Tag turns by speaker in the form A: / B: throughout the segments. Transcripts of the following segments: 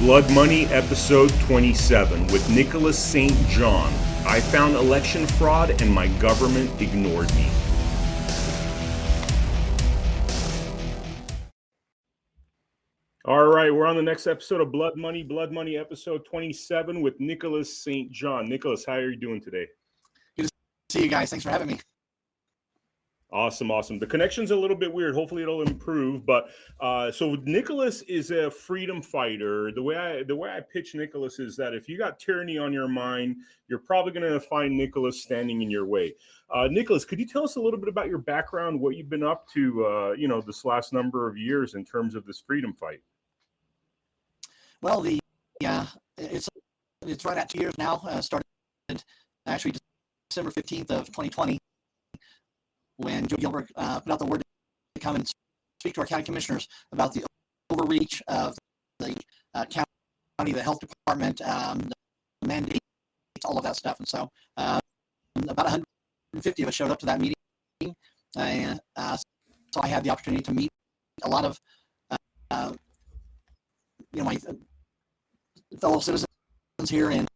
A: Blood Money, episode 27, with Nicholas St. Jon. I found election fraud and my government ignored me. All right, we're on the next episode of Blood Money, episode 27, with Nicholas St. Jon. Nicholas, how are you doing today?
B: Good to see you guys. Thanks for having me.
A: Awesome. The connection's a little bit weird. Hopefully it'll improve. But so Nicholas is a freedom fighter. The way I pitch Nicholas is that if you got tyranny on your mind, you're probably going to find Nicholas standing in your way. Nicholas, could you tell us a little bit about your background, what you've been up to, this last number of years in terms of this freedom fight?
B: Well, it's right at 2 years now. Started actually December 15th of 2020. When Joe Gilbert put out the word to come and speak to our county commissioners about the overreach of the county, the health department, the mandates, all of that stuff. And so about 150 of us showed up to that meeting. And so I had the opportunity to meet a lot of my fellow citizens here in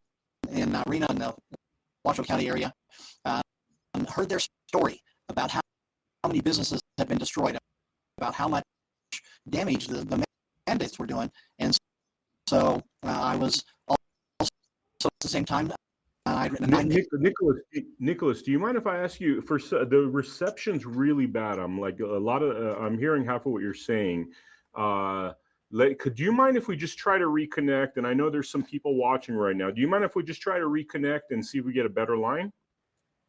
B: Reno and the Washoe County area. Heard their story about how many businesses have been destroyed, about how much damage the mandates were doing. And so I was also at the same time, I'd written a
A: Nicholas, do you mind if I ask you, for the reception's really bad. I'm like I'm hearing half of what you're saying. Could you mind if we just try to reconnect? And I know there's some people watching right now. Do you mind if we just try to reconnect and see if we get a better line?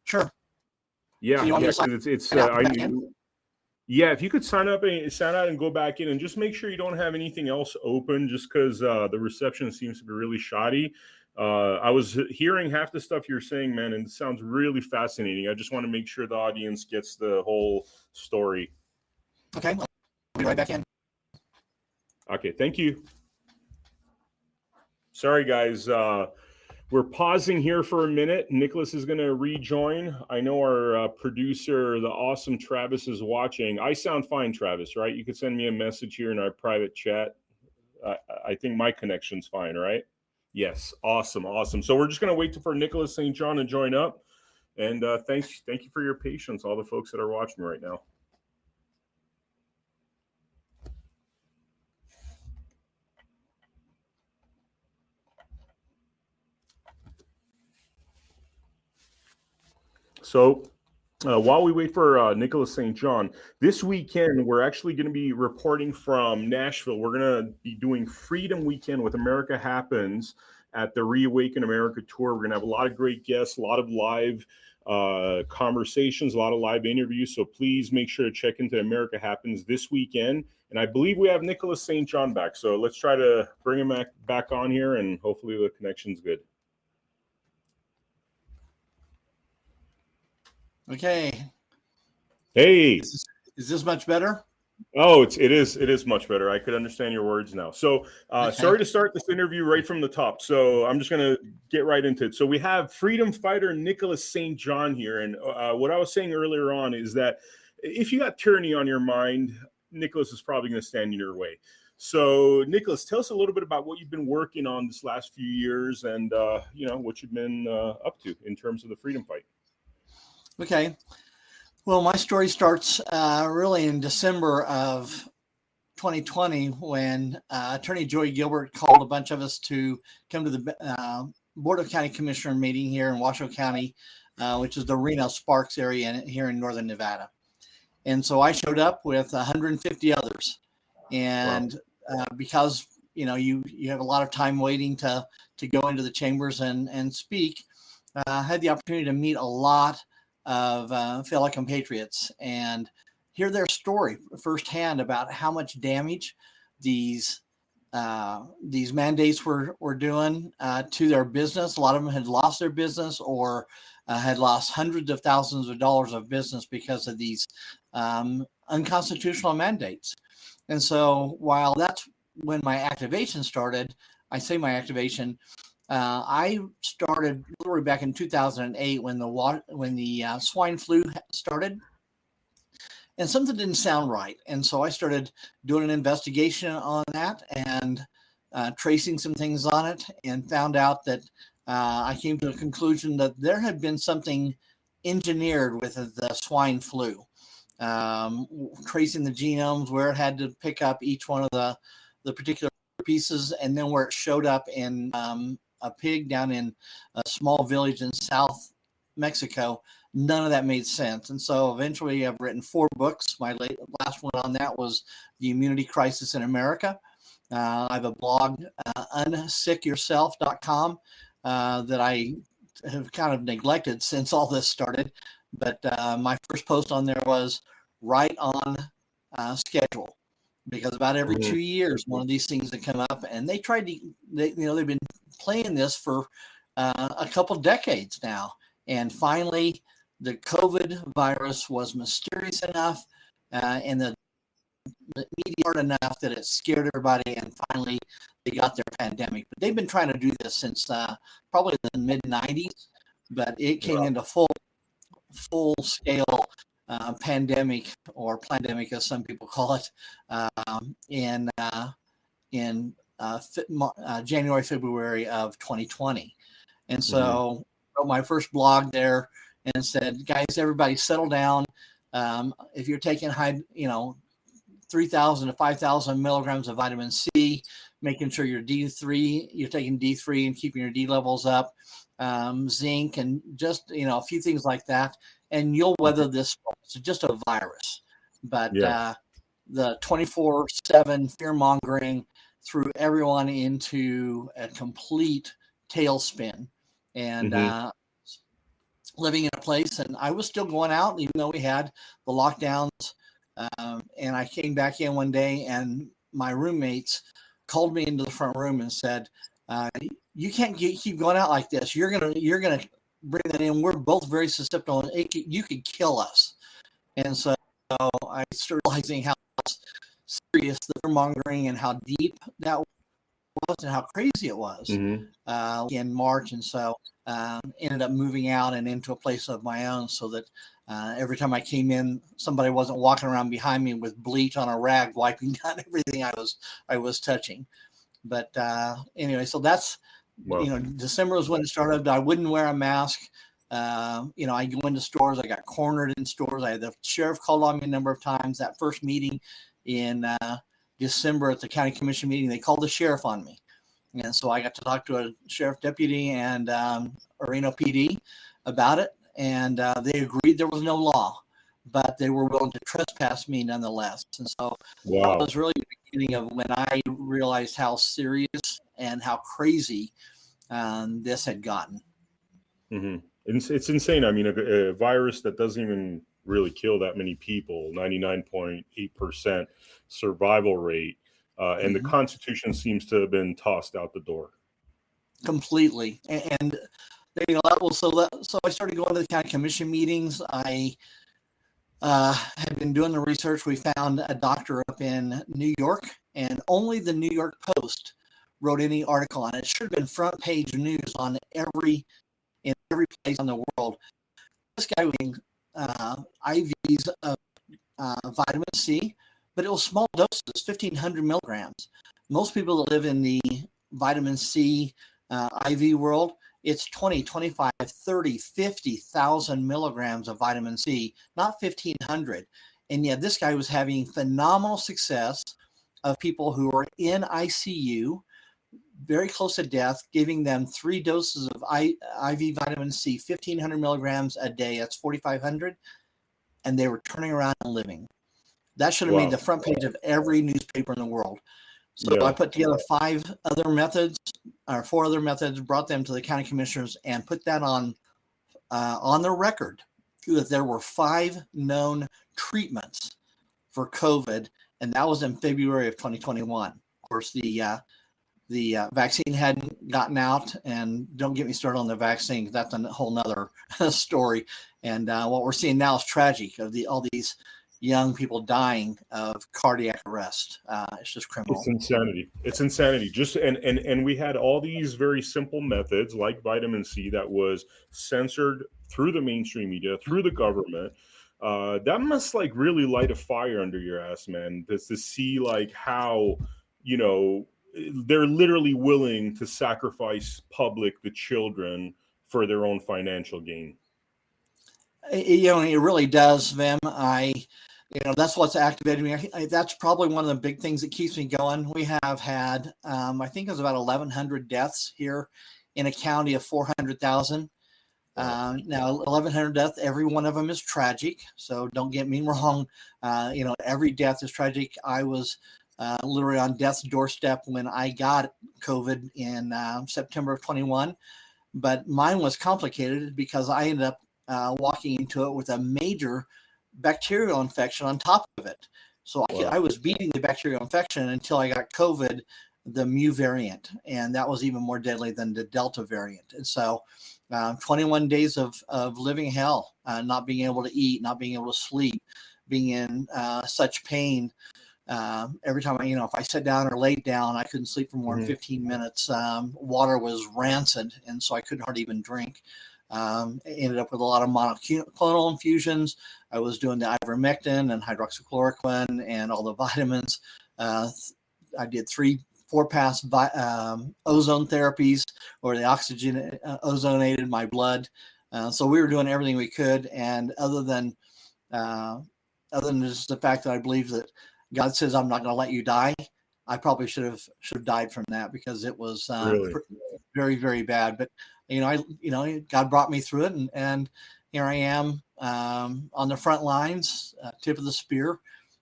B: Sure.
A: Yeah, because if you could sign out and go back in, and just make sure you don't have anything else open, just because the reception seems to be really shoddy. I was hearing half the stuff you're saying, man, and it sounds really fascinating. I just want to make sure the audience gets the whole story.
B: Okay, I'll be right back in.
A: Okay, thank you. Sorry, guys. We're pausing here for a minute. Nicholas is going to rejoin. I know our producer, the awesome Travis, is watching. I sound fine, Travis, right? You could send me a message here in our private chat. I think my connection's fine, right? Yes, awesome. So we're just going to wait for Nicholas St. Jon to join up. And thank you for your patience, all the folks that are watching right now. So while we wait for Nicholas St. Jon, this weekend we're actually going to be reporting from Nashville. We're going to be doing Freedom Weekend with America Happens at the Reawaken America Tour. We're going to have a lot of great guests, a lot of live conversations, a lot of live interviews. So please make sure to check into America Happens this weekend. And I believe we have Nicholas St. Jon back. So let's try to bring him back on here, and hopefully the connection's good.
B: Okay.
A: Hey.
B: Is this much better?
A: Oh, it is much better. I could understand your words now. So sorry to start this interview right from the top. So I'm just going to get right into it. So we have freedom fighter Nicholas St. Jon here. And what I was saying earlier on is that if you got tyranny on your mind, Nicholas is probably going to stand in your way. So Nicholas, tell us a little bit about what you've been working on this last few years, and what you've been up to in terms of the freedom fight.
B: Okay. Well, my story starts really in December of 2020 when Attorney Joey Gilbert called a bunch of us to come to the Board of County Commissioner meeting here in Washoe County, which is the Reno Sparks area here in northern Nevada. And so I showed up with 150 others. And because, you have a lot of time waiting to go into the chambers and speak, I had the opportunity to meet a lot of fellow compatriots and hear their story firsthand about how much damage these mandates were doing to their business. A lot of them had lost their business or had lost hundreds of thousands of dollars of business because of these unconstitutional mandates. And so while that's when my activation started, I say my activation, I started literally back in 2008 when the swine flu started, and something didn't sound right. And so I started doing an investigation on that, and tracing some things on it, and found out that I came to the conclusion that there had been something engineered with the swine flu, tracing the genomes, where it had to pick up each one of the particular pieces, and then where it showed up in a pig down in a small village in South Mexico. None of that made sense. And so eventually I've written 4 books. My last one on that was The Immunity Crisis in America. I have a blog, unsickyourself.com, that I have kind of neglected since all this started. But my first post on there was right on schedule, because about every 2 years, one of these things that come up, and they've been playing this for a couple decades now. And finally, the COVID virus was mysterious enough, and the media hard enough that it scared everybody, and finally they got their pandemic. But they've been trying to do this since probably the mid 90s, but it came into full scale pandemic, or plandemic as some people call it, in January, February of 2020. And so I wrote my first blog there and said, guys, everybody settle down. If you're taking 3,000 to 5,000 milligrams of vitamin C, making sure you're taking D3 and keeping your D levels up, zinc, and just, a few things like that, and you'll weather this. It's just a virus. But the 24/7 fear mongering threw everyone into a complete tailspin, and living in a place, and I was still going out even though we had the lockdowns. And I came back in one day, and my roommates called me into the front room and said, "You can't keep going out like this. You're gonna bring that in. We're both very susceptible. You could kill us." And so I started realizing how serious the fear mongering and how deep that was and how crazy it was in March. And so ended up moving out and into a place of my own, so that every time I came in, somebody wasn't walking around behind me with bleach on a rag wiping down everything I was touching. But anyway, so that's December was when it started. I wouldn't wear a mask. I go into stores. I got cornered in stores. I had the sheriff called on me a number of times. That first meeting in December at the county commission meeting, they called the sheriff on me. And so I got to talk to a sheriff deputy and Reno PD about it. And they agreed there was no law, but they were willing to trespass me nonetheless. And so that was really the beginning of when I realized how serious and how crazy this had gotten.
A: It's insane. I mean, a virus that doesn't even really kill that many people, 99.8% survival rate, and the Constitution seems to have been tossed out the door
B: completely. And so I started going to the county commission meetings. I had been doing the research. We found a doctor up in New York, and only the New York Post wrote any article on it. It should have been front page news in every place in the world. This guy was getting IVs of vitamin C, but it was small doses, 1,500 milligrams. Most people that live in the vitamin C IV world, it's 20, 25, 30, 50,000 milligrams of vitamin C, not 1,500. And yet this guy was having phenomenal success of people who were in ICU, very close to death, giving them 3 doses of IV vitamin C, 1,500 milligrams a day. That's 4,500. And they were turning around and living. That should have made the front page of every newspaper in the world. So I put together 4 other methods, brought them to the county commissioners, and put that on their record that there were 5 known treatments for COVID, and that was in February of 2021. Of course, the vaccine hadn't gotten out, and don't get me started on the vaccine. That's a whole nother story. And what we're seeing now is tragic, of all these young people dying of cardiac arrest. It's just criminal.
A: It's insanity. Just and we had all these very simple methods like vitamin C that was censored through the mainstream media, through the government. That must really light a fire under your ass, man. To see how they're literally willing to sacrifice the children for their own financial gain.
B: It really does, Vem. That's what's activated me. That's probably one of the big things that keeps me going. We have had, I think it was about 1,100 deaths here in a county of 400,000. Now, 1,100 deaths, every one of them is tragic. So don't get me wrong. Every death is tragic. I was literally on death's doorstep when I got COVID in September of 21. But mine was complicated because I ended up walking into it with a major bacterial infection on top of it. So I was beating the bacterial infection until I got COVID, the Mu variant, and that was even more deadly than the Delta variant. And so 21 days of living hell, not being able to eat, not being able to sleep, being in such pain. Every time if I sat down or laid down, I couldn't sleep for more than 15 minutes. Water was rancid, and so I couldn't hardly even drink. Ended up with a lot of monoclonal infusions. I was doing the ivermectin and hydroxychloroquine and all the vitamins. I did 4 pass ozone therapies, where the oxygen ozonated my blood. So we were doing everything we could. And other than just the fact that I believe that God says I'm not going to let you die, I probably should have died from that, because it was
A: Really?
B: very, very bad. But God brought me through it, and here I am on the front lines, tip of the spear.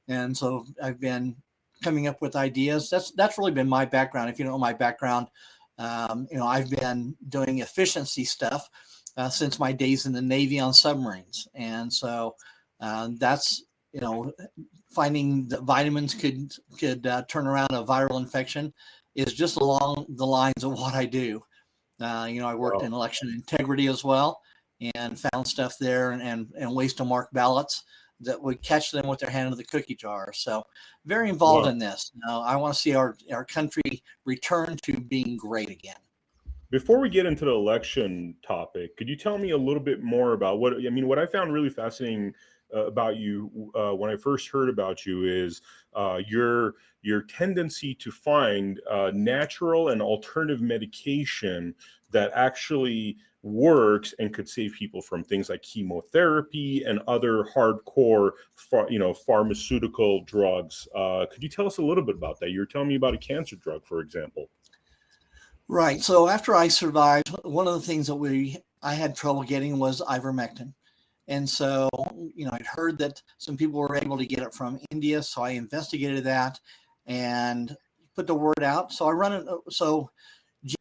B: And so I've been coming up with ideas. That's really been my background. If you know my background, I've been doing efficiency stuff since my days in the Navy on submarines. And so that's, finding that vitamins could turn around a viral infection is just along the lines of what I do. I worked in election integrity as well, and found stuff there and ways to mark ballots that would catch them with their hand in the cookie jar. So very involved in this. I want to see our country return to being great again.
A: Before we get into the election topic, could you tell me a little bit more about what I found really fascinating about you when I first heard about you is your tendency to find natural and alternative medication that actually works and could save people from things like chemotherapy and other hardcore pharmaceutical drugs. Could you tell us a little bit about that? You were telling me about a cancer drug, for example.
B: Right. So after I survived, one of the things that I had trouble getting was ivermectin. And so, I'd heard that some people were able to get it from India. So I investigated that and put the word out. So So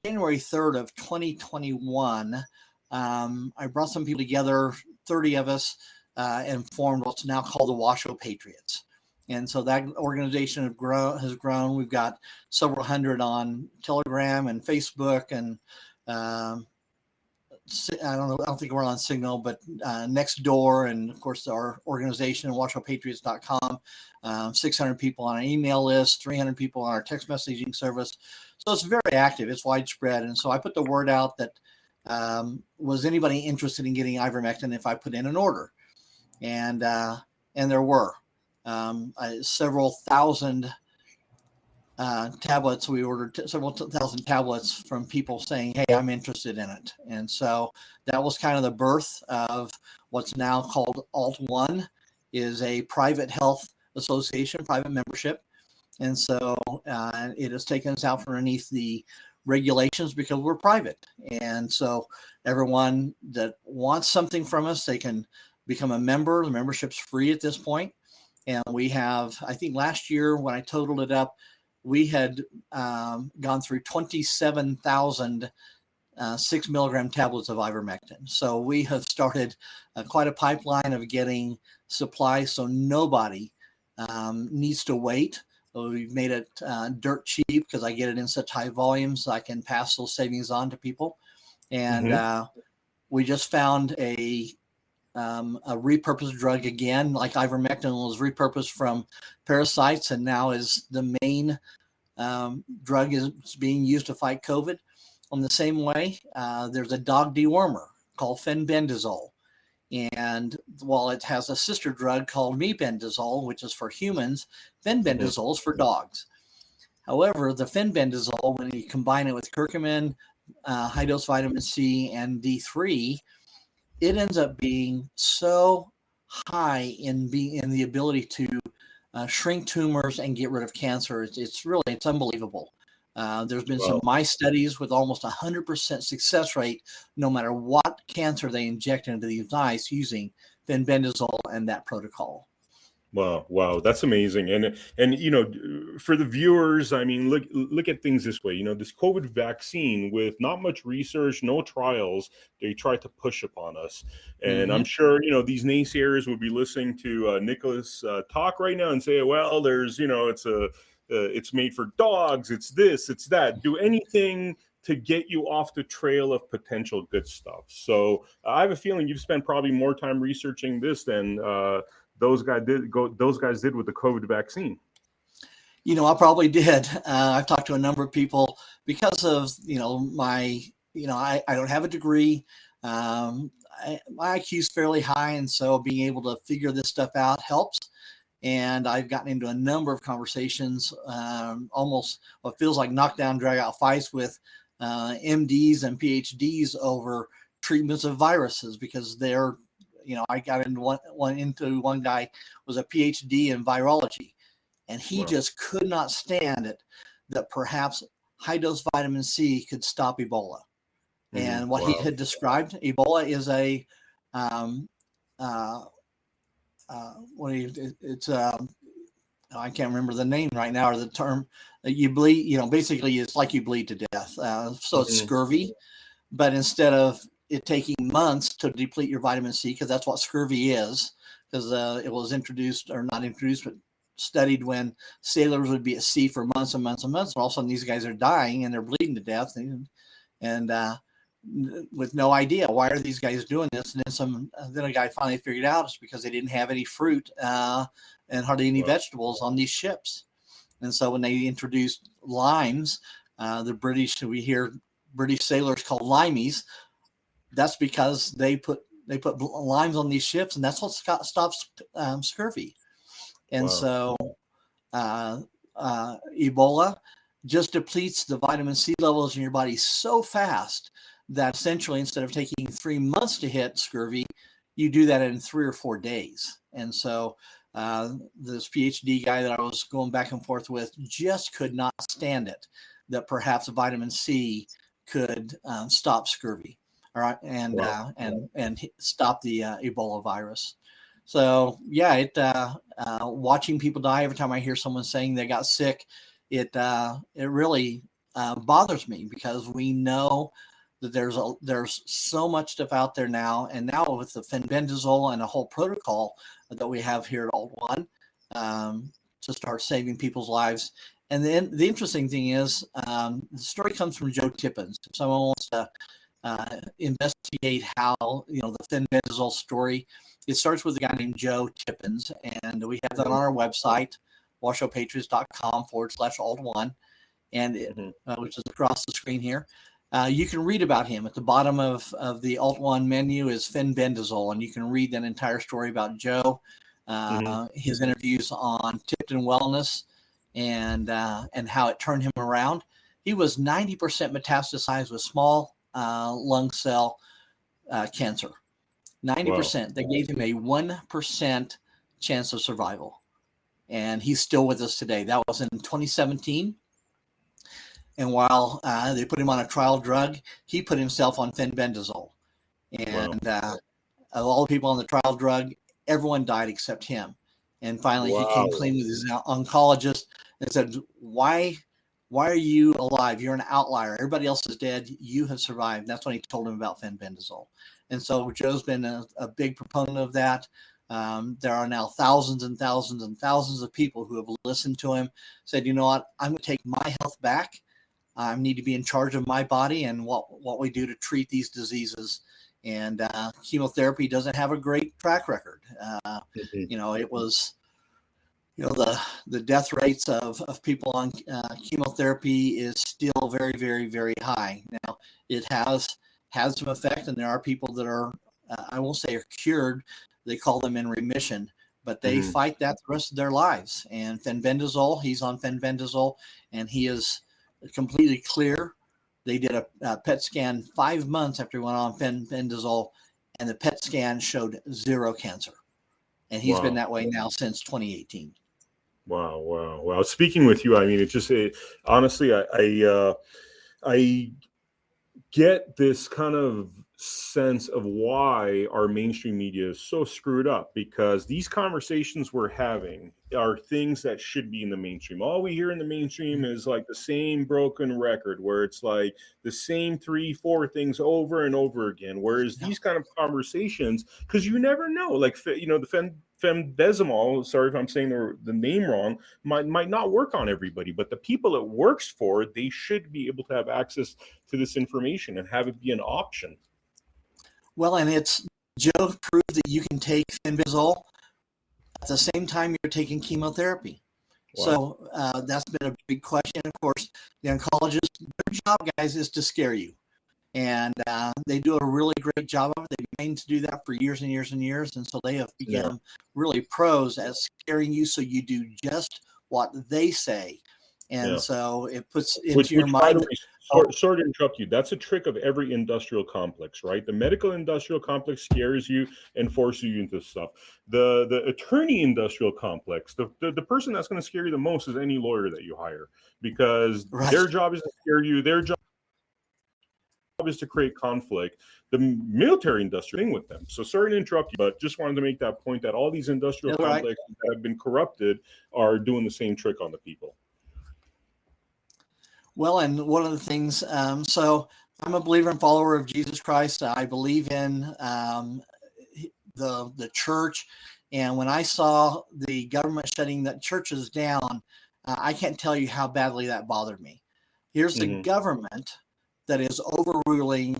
B: January 3rd of 2021, I brought some people together, 30 of us, and formed what's now called the Washoe Patriots. And so that organization has grown. We've got several hundred on Telegram and Facebook, and I don't think we're on Signal, but Nextdoor, and of course our organization, WashowPatriots.com, 600 people on an email list, 300 people on our text messaging service. So it's very active, it's widespread. And so I put the word out that was anybody interested in getting ivermectin if I put in an order? And there were several thousand tablets. We ordered several thousand tablets from people saying, hey, I'm interested in it. And so that was kind of the birth of what's now called Alt1, is a private health association, private membership. And so it has taken us out from underneath the regulations because we're private. And so everyone that wants something from us, they can become a member. The membership's free at this point. And we have, I think last year when I totaled it up, we had gone through 27,000 6 milligram tablets of ivermectin. So we have started quite a pipeline of getting supplies, so nobody needs to wait. We've made it dirt cheap because I get it in such high volumes. So I can pass those savings on to people. And we just found a repurposed drug again, like ivermectin was repurposed from parasites and now is the main drug is being used to fight COVID. On the same way, there's a dog dewormer called fenbendazole. And while it has a sister drug called mebendazole, which is for humans, fenbendazole is for dogs. However, the fenbendazole, when you combine it with curcumin, high dose vitamin C, and D3, it ends up being so high in the ability to shrink tumors and get rid of cancer. It's unbelievable. There's been some
A: Wow.
B: mice studies with almost 100% success rate, no matter what cancer they inject into these mice using fenbendazole and that protocol.
A: Wow, wow, that's amazing. And for the viewers, I mean, look at things this way. This COVID vaccine with not much research, no trials, they tried to push upon us. And I'm
B: Mm-hmm.
A: sure, these naysayers would be listening to Nicholas talk right now and say, well, there's, it's made for dogs, it's this, it's that. Do anything to get you off the trail of potential good stuff. So I have a feeling you've spent probably more time researching this than those guys did with the COVID vaccine.
B: I probably did. I've talked to a number of people because of, I don't have a degree. My IQ is fairly high. And so being able to figure this stuff out helps. And I've gotten into a number of conversations, almost what feels like knockdown, drag out fights with MDs and PhDs over treatments of viruses because I got into one guy was a PhD in virology, and he
A: Wow.
B: just could not stand it that perhaps high dose vitamin C could stop Ebola. And what he
A: Wow.
B: had described, Ebola is a it's I can't remember the name right now or the term that you bleed. Basically it's like you bleed to death. So it's
A: Mhm.
B: scurvy, but instead of it taking months to deplete your vitamin C, because that's what scurvy is, because it was introduced or not introduced, but studied when sailors would be at sea for months and months and months, and all of a sudden these guys are dying and they're bleeding to death, and with no idea why are these guys doing this. And then a guy finally figured out it's because they didn't have any fruit and hardly any
A: Wow.
B: vegetables on these ships. And so when they introduced limes, we hear British sailors called limeys. That's because they put limes on these ships, and that's what stops scurvy. And
A: Wow.
B: so Ebola just depletes the vitamin C levels in your body so fast that essentially instead of taking 3 months to hit scurvy, you do that in 3 or 4 days. And so this PhD guy that I was going back and forth with just could not stand it that perhaps vitamin C could stop scurvy, all right,
A: Wow.
B: and stop the Ebola virus. So yeah, watching people die every time I hear someone saying they got sick, it really bothers me because we know that there's so much stuff out there now, and now with the fenbendazole and a whole protocol that we have here at Alt One to start saving people's lives. And then the interesting thing is, the story comes from Joe Tippins. If someone wants to investigate how the fenbendazole story, it starts with a guy named Joe Tippins, and we have that on our website, washoepatriots.com/alt1, and which is across the screen here. You can read about him. At the bottom of the Alt One menu is fenbendazole, and you can read that entire story about Joe, his interviews on Tipton Wellness, and how it turned him around. He was 90% metastasized with small lung cell cancer.
A: Wow.
B: 90%. They gave him a 1% chance of survival, and he's still with us today. That was in 2017. And while they put him on a trial drug, he put himself on fenbendazole.
A: Wow.
B: And of all the people on the trial drug, everyone died except him. And finally, he came
A: Wow.
B: clean with his oncologist and said, "Why are you alive? You're an outlier. Everybody else is dead. You have survived." And that's when he told him about fenbendazole. And so Joe's been a big proponent of that. There are now thousands and thousands and thousands of people who have listened to him, said, "You know what? I'm going to take my health back. I need to be in charge of my body and what we do to treat these diseases." And chemotherapy doesn't have a great track record. It was, the death rates of people on chemotherapy is still very, very, very high. Now, it has had some effect, and there are people that are, I won't say are cured, they call them in remission, but they
A: Mhm.
B: fight that the rest of their lives. And fenbendazole, he's on fenbendazole, and he is completely clear. They did a PET scan 5 months after he went on fenbendazole, and the PET scan showed zero cancer. And he's been
A: Wow.
B: that way now since 2018.
A: Wow. Wow. Wow. Speaking with you, I mean, honestly, I get this kind of sense of why our mainstream media is so screwed up, because these conversations we're having are things that should be in the mainstream. All we hear in the mainstream is like the same broken record where it's like the same 3-4 things over and over again, whereas these kind of conversations, because you never know, like, the fembezimol, sorry if I'm saying the name wrong, might not work on everybody, but the people it works for, they should be able to have access to this information and have it be an option.
B: Well, and it's Joe proved that you can take fenbendazole at the same time you're taking chemotherapy.
A: Wow.
B: So that's been a big question. Of course, the oncologist, their job, guys, is to scare you. And they do a really great job of it. They've been trained to do that for years and years and years. And so they have become really pros at scaring you so you do just what they say. And so it puts into your
A: By the
B: mind.
A: way, sorry to interrupt you. That's a trick of every industrial complex, right? The medical industrial complex scares you and forces you into stuff. The attorney industrial complex, the person that's going to scare you the most is any lawyer that you hire, because their job is to scare you. Their job is to create conflict. The military industry with them. So sorry to interrupt you, but just wanted to make that point that all these industrial complexes that have been corrupted are doing the same trick on the people.
B: Well, and one of the things, so I'm a believer and follower of Jesus Christ. I believe in the church. And when I saw the government shutting the churches down, I can't tell you how badly that bothered me. Here's the government that is literally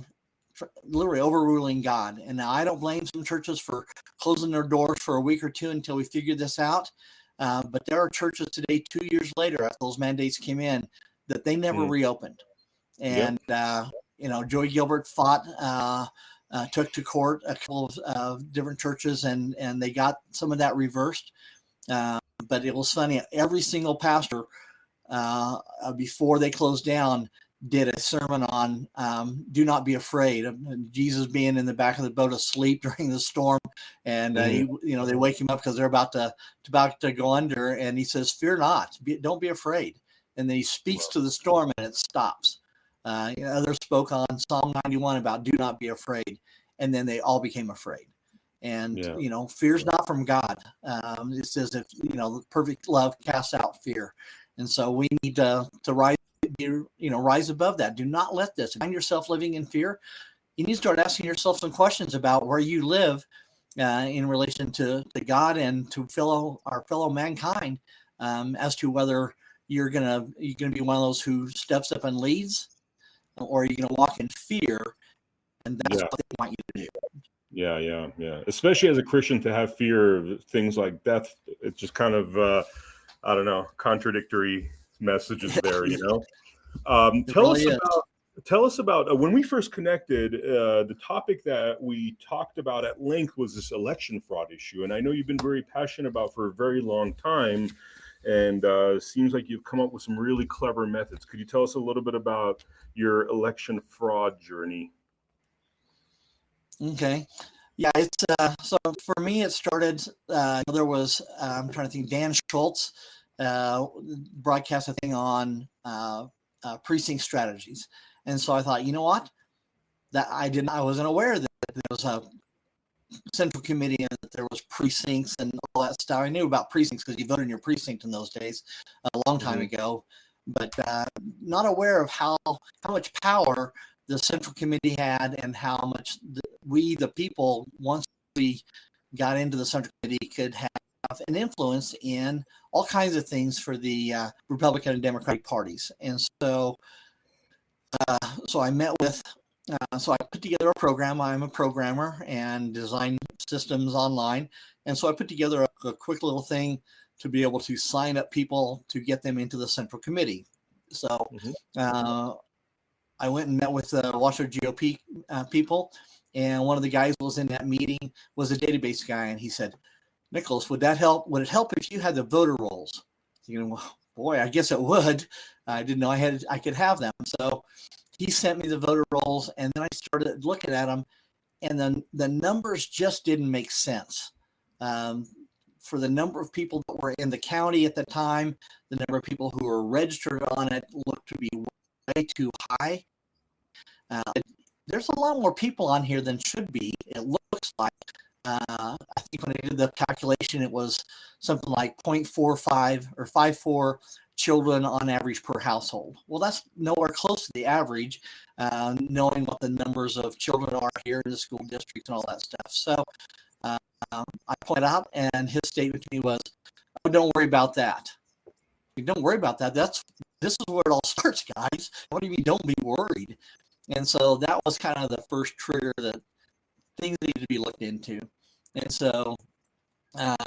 B: overruling God. And now I don't blame some churches for closing their doors for a week or two until we figure this out. But there are churches today, 2 years later, after those mandates came in, that they never reopened. And, Joey Gilbert took to court a couple of different churches, and they got some of that reversed. But it was funny. Every single pastor, before they closed down, did a sermon on do not be afraid of Jesus being in the back of the boat asleep during the storm. And, they wake him up because they're about to go under. And he says, fear not, don't be afraid. And then he speaks to the storm and it stops. Others spoke on Psalm 91 about do not be afraid. And then they all became afraid. And, fear's not from God. It says, if, perfect love casts out fear. And so we need to rise above that. Do not let this. Find yourself living in fear. You need to start asking yourself some questions about where you live in relation to God and to our fellow mankind, as to whether you're gonna be one of those who steps up and leads, or are you gonna walk in fear? And that's what they want you to do.
A: Yeah. Especially as a Christian, to have fear of things like death, it's just kind of I don't know, contradictory messages there. Tell us about when we first connected. The topic that we talked about at length was this election fraud issue, and I know you've been very passionate about for a very long time. And seems like you've come up with some really clever methods. Could you tell us a little bit about your election fraud journey?
B: Okay. Yeah, it's so for me, it started. There was I'm trying to think. Dan Schultz broadcast a thing on precinct strategies, and so I thought, you know what, that I wasn't aware that there was a central committee and that there was precincts and all that stuff. I knew about precincts because you voted in your precinct in those days a long time ago, but not aware of how much power the central committee had and how much we, the people, once we got into the central committee, could have an influence in all kinds of things for the Republican and Democratic parties. And so I met with so I put together a program. I'm a programmer and design systems online. And so I put together a quick little thing to be able to sign up people to get them into the central committee. So I went and met with the Washoe GOP people. And one of the guys who was in that meeting was a database guy. And he said, Nicholas, would that help? Would it help if you had the voter rolls? Well, boy, I guess it would. I didn't know I could have them. So he sent me the voter rolls, and then I started looking at them, and then the numbers just didn't make sense. For the number of people that were in the county at the time, the number of people who were registered on it looked to be way too high. There's a lot more people on here than should be, it looks like. I think when I did the calculation, it was something like 0.45 or 54 children on average per household. Well, that's nowhere close to the average, knowing what the numbers of children are here in the school districts and all that stuff. So I pointed out, and his statement to me was, "Oh, don't worry about that. Don't worry about that. This is where it all starts, guys. What do you mean? Don't be worried." And so that was kind of the first trigger that things need to be looked into. And so, long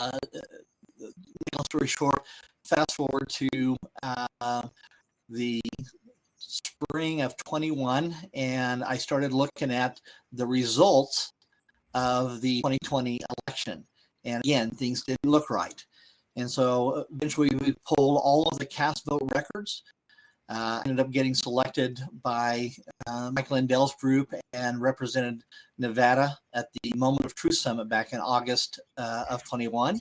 B: story short, fast forward to the spring of 21, and I started looking at the results of the 2020 election. And again, things didn't look right. And so eventually we pulled all of the cast vote records. Ended up getting selected by Mike Lindell's group and represented Nevada at the Moment of Truth Summit back in August of 21,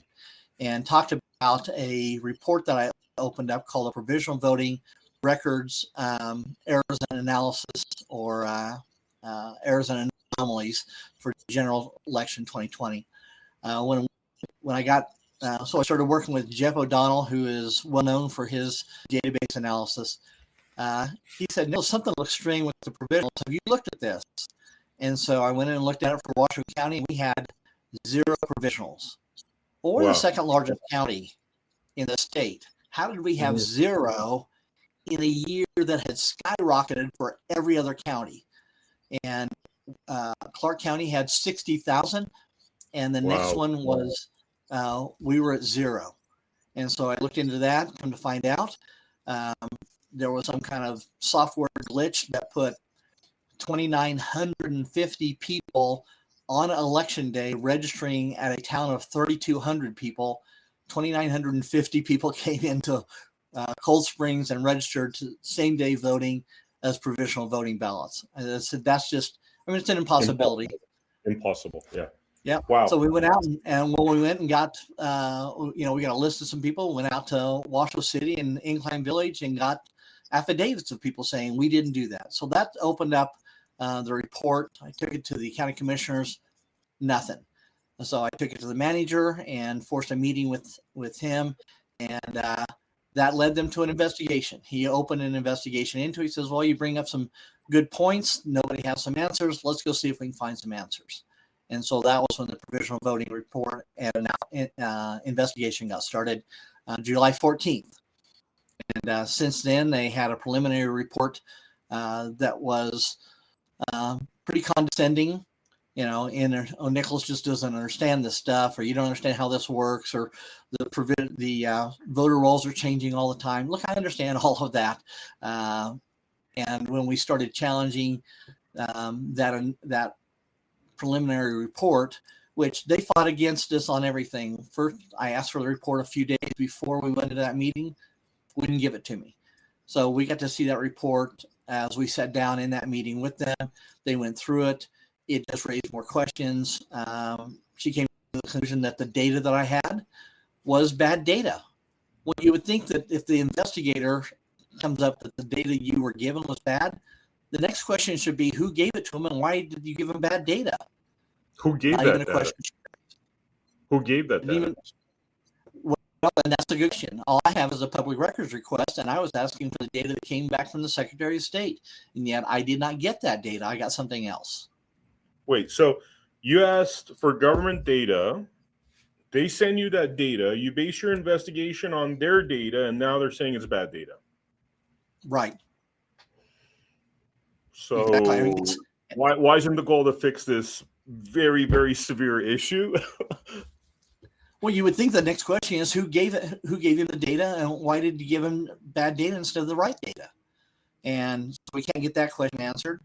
B: and talked about a report that I opened up called the Provisional Voting Records Errors and Analysis, or Errors and Anomalies for General Election 2020. When I got so I started working with Jeff O'Donnell, who is well known for his database analysis. He said, "No, something looks strange with the provisionals. Have you looked at this?" And so I went in and looked at it for Washoe County, and we had 0 provisionals. Well, we're the second largest county in the state. How did we have 0 in a year that had skyrocketed for every other county? And Clark County had 60,000, and the next one was we were at 0. And so I looked into that, come to find out. There was some kind of software glitch that put 2,950 people on election day registering at a town of 3,200 people. 2,950 people came into Cold Springs and registered to same day voting as provisional voting ballots. And I said, that's just, I mean, it's an impossibility.
A: Impossible. Yeah.
B: Yeah.
A: Wow.
B: So we went out and when we went and got, we got a list of some people, went out to Washoe City and Incline Village and got affidavits of people saying we didn't do that. So that opened up the report. I took it to the county commissioners, nothing. So I took it to the manager and forced a meeting with him, and that led them to an investigation. He opened an investigation into it. He says, well, you bring up some good points. Nobody has some answers. Let's go see if we can find some answers. And so that was when the provisional voting report and investigation got started on July 14th. And since then, they had a preliminary report that was pretty condescending. Nicholas just doesn't understand this stuff, or you don't understand how this works, or the voter rolls are changing all the time. Look, I understand all of that. And when we started challenging that preliminary report, which they fought against us on everything. First, I asked for the report a few days before we went to that meeting. Wouldn't give it to me. So we got to see that report as we sat down in that meeting with them. They went through it. It just raised more questions. She came to the conclusion that the data that I had was bad data. Well, you would think that if the investigator comes up that the data you were given was bad, the next question should be who gave it to him and why did you give him bad data?
A: Who gave that data? Who gave that data?
B: Well, and that's a good question. All I have is a public records request, and I was asking for the data that came back from the Secretary of State, and yet I did not get that data. I got something else.
A: Wait, so you asked for government data. They send you that data. You base your investigation on their data, and now they're saying it's bad data.
B: Right.
A: So exactly. Why isn't the goal to fix this very, very severe issue?
B: Well, you would think the next question is who gave him the data, and why did you give him bad data instead of the right data? And so we can't get that question answered.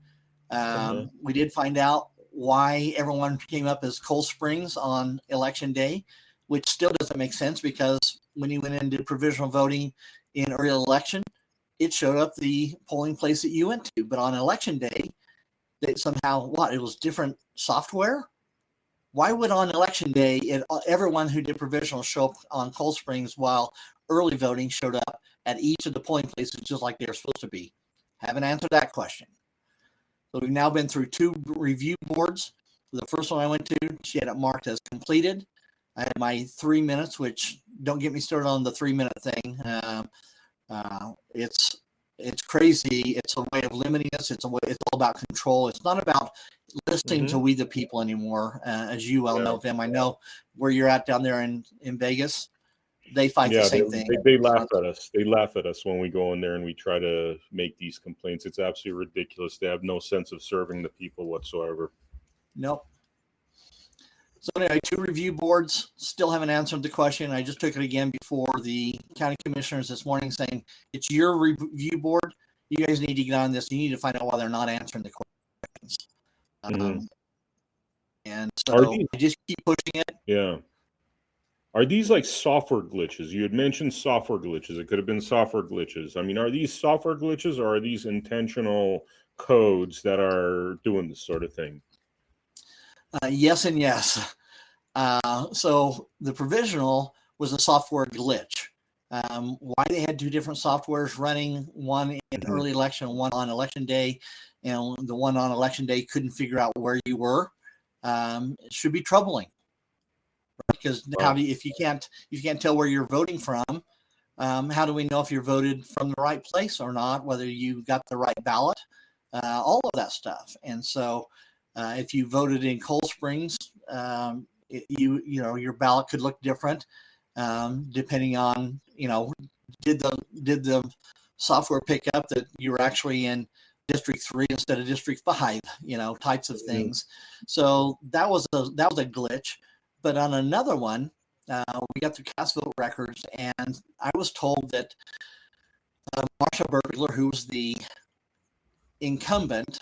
B: We did find out why everyone came up as Cold Springs on election day, which still doesn't make sense because when you went in and did provisional voting in early election, it showed up the polling place that you went to. But on election day, they somehow, it was different software? Why would on election day, everyone who did provisional show up on Cold Springs while early voting showed up at each of the polling places just like they're supposed to be? Haven't answered that question. So we've now been through 2 review boards. The first one I went to, she had it marked as completed. I had my 3 minutes, which don't get me started on the 3-minute thing. It's crazy. It's a way of limiting us. It's all about control. It's not about listening to we the people anymore. As you well know, Vem, I know where you're at down there in Vegas. They fight the same thing.
A: They laugh at us. They laugh at us when we go in there and we try to make these complaints. It's absolutely ridiculous. They have no sense of serving the people whatsoever.
B: Nope. So anyway, 2 review boards still haven't answered the question. I just took it again before the county commissioners this morning saying, it's your review board. You guys need to get on this. You need to find out why they're not answering the questions. And so I just keep pushing it.
A: Yeah. Are these like software glitches? You had mentioned software glitches. It could have been software glitches. I mean, are these software glitches or are these intentional codes that are doing this sort of thing?
B: Yes and yes. So the provisional was a software glitch. Why they had 2 different softwares running, one in early election, one on election day, and the one on election day couldn't figure out where you were. It should be troubling, right? Because now if you can't tell where you're voting from, how do we know if you're voted from the right place or not? Whether you got the right ballot, all of that stuff. And so, if you voted in Cold Springs, your ballot could look different depending on did the software pick up that you were actually in District 3 instead of District 5, types of things. So that was a glitch. But on another one, we got the cast vote records, and I was told that Marsha Burglar, who was the incumbent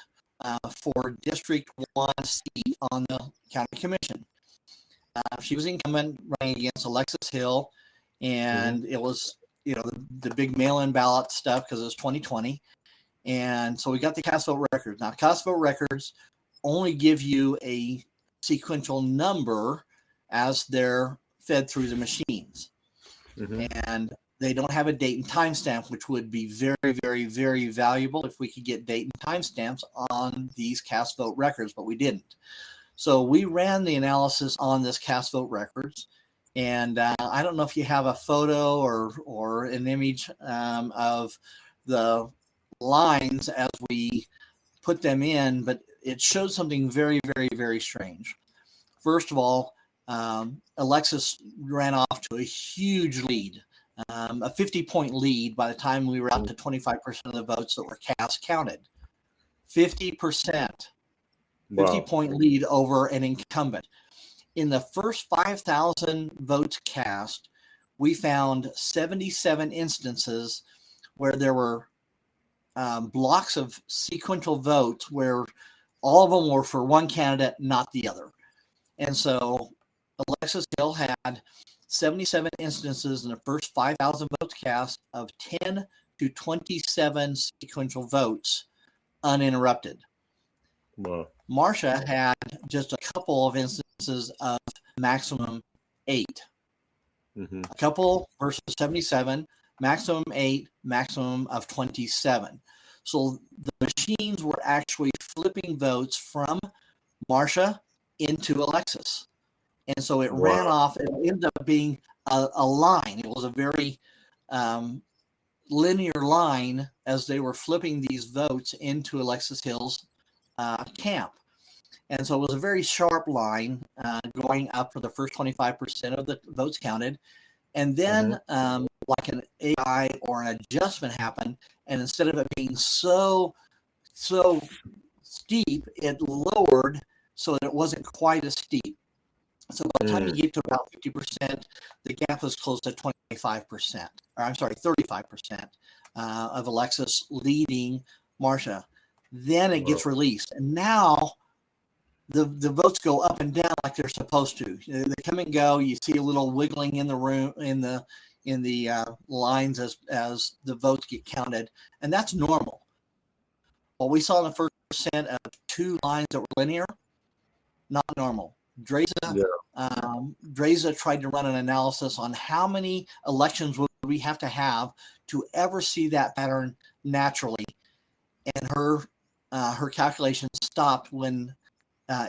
B: for District 1 seat on the county commission, she was incumbent running against Alexis Hill, and it was the big mail-in ballot stuff because it was 2020. And so we got the cast vote records. Now, cast vote records only give you a sequential number as they're fed through the machines. And they don't have a date and timestamp, which would be very, very, very valuable if we could get date and timestamps on these cast vote records, but we didn't. So we ran the analysis on this cast vote records. And I don't know if you have a photo or an image of the lines as we put them in, but it showed something very, very, very strange. First of all, Alexis ran off to a huge lead, a 50-point lead by the time we were up to 25% of the votes that were cast counted. 50%, 50-point lead over an incumbent. In the first 5,000 votes cast, we found 77 instances where there were blocks of sequential votes where all of them were for one candidate, not the other. And so Alexis Hill had 77 instances in the first 5,000 votes cast of 10 to 27 sequential votes uninterrupted.
A: Wow.
B: Marsha had just a couple of instances of maximum 8. A couple versus 77, maximum 8, maximum of 27. So the machines were actually flipping votes from Marsha into Alexis. And so it ran off. It ended up being a line. It was a very linear line as they were flipping these votes into Alexis Hill's camp. And so it was a very sharp line going up for the first 25% of the votes counted. And then like an AI or an adjustment happened. And instead of it being so steep, it lowered so that it wasn't quite as steep. So by the time you get to about 50%, the gap was close to 25%, or I'm sorry, 35% of Alexis leading Marsha. Then it gets released. And now the votes go up and down like they're supposed to. They come and go. You see a little wiggling in the room in the lines as the votes get counted, and that's normal. What we saw in the first percent of two lines that were linear, not normal. Dreza tried to run an analysis on how many elections would we have to ever see that pattern naturally, and her calculation stopped when